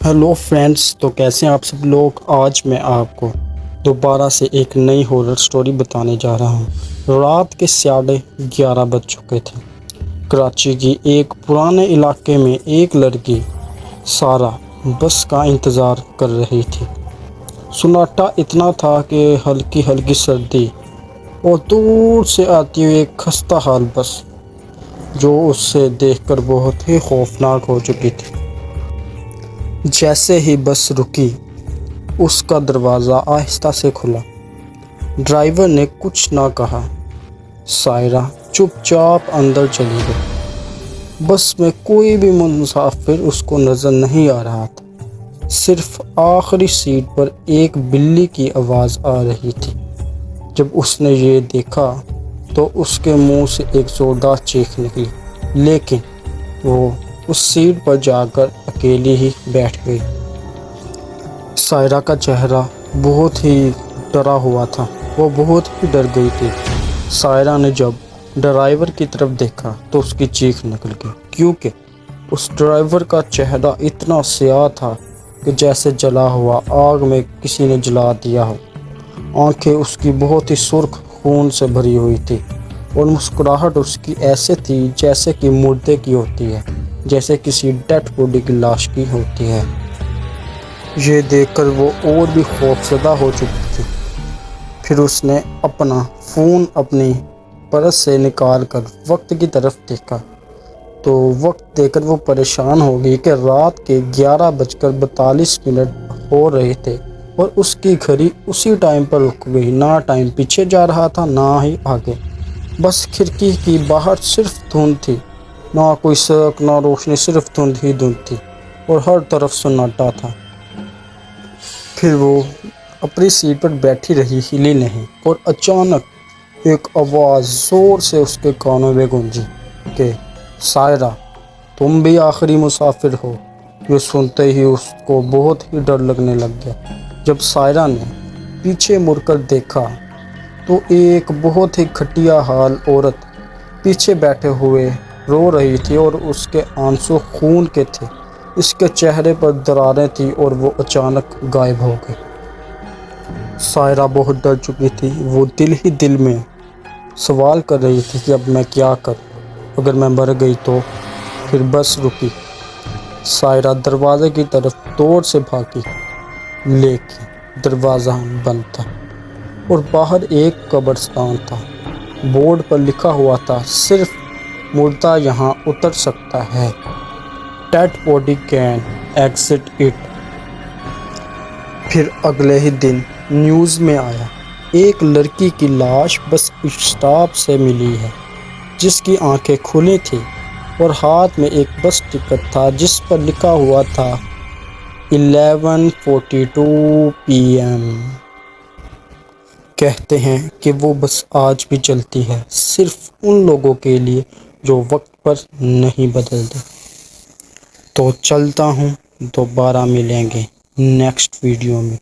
Hello friends, تو کیسے ہیں آپ سب لوگ؟ آج میں آپ کو دوبارہ سے ایک نئی ہارر سٹوری بتانے جا رہا ہوں۔ رات کے 11:30 بج چکے تھے۔ کراچی کی ایک پرانے علاقے میں ایک لڑکی سارہ بس کا انتظار کر رہی تھی۔ سناٹا اتنا تھا کہ ہلکی ہلکی سردی اور دور سے آتی ہوئی ایک خستہ حال بس جو اسے دیکھ کر بہت ہی خوفناک ہو چکی تھی۔ جیسے ہی بس رکی، اس کا دروازہ آہستہ سے کھلا۔ ڈرائیور نے کچھ نہ کہا۔ سائرہ چپ چاپ اندر چلی گئی۔ بس میں کوئی بھی مسافر اس کو نظر نہیں آ رہا تھا، صرف آخری سیٹ پر ایک بلی کی آواز آ رہی تھی۔ جب اس نے یہ دیکھا تو اس کے منہ سے ایک زوردار چیخ نکلی، لیکن وہ اس سیٹ پر جا کر اکیلی ہی بیٹھ گئی۔ سائرہ کا چہرہ بہت ہی ڈرا ہوا تھا، وہ بہت ہی ڈر گئی تھی۔ سائرہ نے جب ڈرائیور کی طرف دیکھا تو اس کی چیخ نکل گئی، کیونکہ اس ڈرائیور کا چہرہ اتنا سیاہ تھا کہ جیسے جلا ہوا آگ میں کسی نے جلا دیا ہو۔ آنکھیں اس کی بہت ہی سرخ خون سے بھری ہوئی تھی اور مسکراہٹ اس کی ایسے تھی جیسے کہ مردے کی ہوتی ہے، جیسے کسی ڈیڈ باڈی کی لاش کی ہوتی ہے۔ یہ دیکھ کر وہ اور بھی خوفزدہ ہو چکی تھی۔ پھر اس نے اپنا فون اپنی پرس سے نکال کر وقت کی طرف دیکھا تو وقت دیکھ کر وہ پریشان ہو گئی کہ رات کے 11:42 ہو رہے تھے اور اس کی گھڑی اسی ٹائم پر رک گئی۔ نہ ٹائم پیچھے جا رہا تھا نہ ہی آگے، بس کھڑکی کی باہر صرف دھند تھی، نہ کوئی سڑک نہ روشنی، صرف دھند ہی دھند تھی اور ہر طرف سناٹا تھا۔ پھر وہ اپنی سیٹ پر بیٹھی رہی، ہلی نہیں، اور اچانک ایک آواز زور سے اس کے کانوں میں گونجی کہ سائرہ، تم بھی آخری مسافر ہو۔ یہ سنتے ہی اس کو بہت ہی ڈر لگنے لگ گیا۔ جب سائرہ نے پیچھے مڑ کر دیکھا تو ایک بہت ہی گھٹیا حال عورت پیچھے بیٹھے ہوئے رو رہی تھی اور اس کے آنسو خون کے تھے۔ اس کے چہرے پر دراریں تھیں اور وہ اچانک غائب ہو گئی۔ سائرہ بہت ڈر چکی تھی۔ وہ دل ہی دل میں سوال کر رہی تھی کہ اب میں کیا کروں؟ اگر میں مر گئی تو؟ پھر بس رکی۔ سائرہ دروازے کی طرف دوڑ سے بھاگی، لیکن دروازہ بند تھا اور باہر ایک قبرستان تھا۔ بورڈ پر لکھا ہوا تھا، صرف مردہ یہاں اتر سکتا ہے، dead body can exit it. پھر اگلے ہی دن نیوز میں آیا، ایک لڑکی کی لاش بس اسٹاپ سے ملی ہے، جس کی آنکھیں کھلی تھیں اور ہاتھ میں ایک بس ٹکٹ تھا جس پر لکھا ہوا تھا 11:42 PM۔ کہتے ہیں کہ وہ بس آج بھی چلتی ہے، صرف ان لوگوں کے لیے جو وقت پر نہیں بدلتے۔ تو چلتا ہوں، دوبارہ ملیں گے نیکسٹ ویڈیو میں۔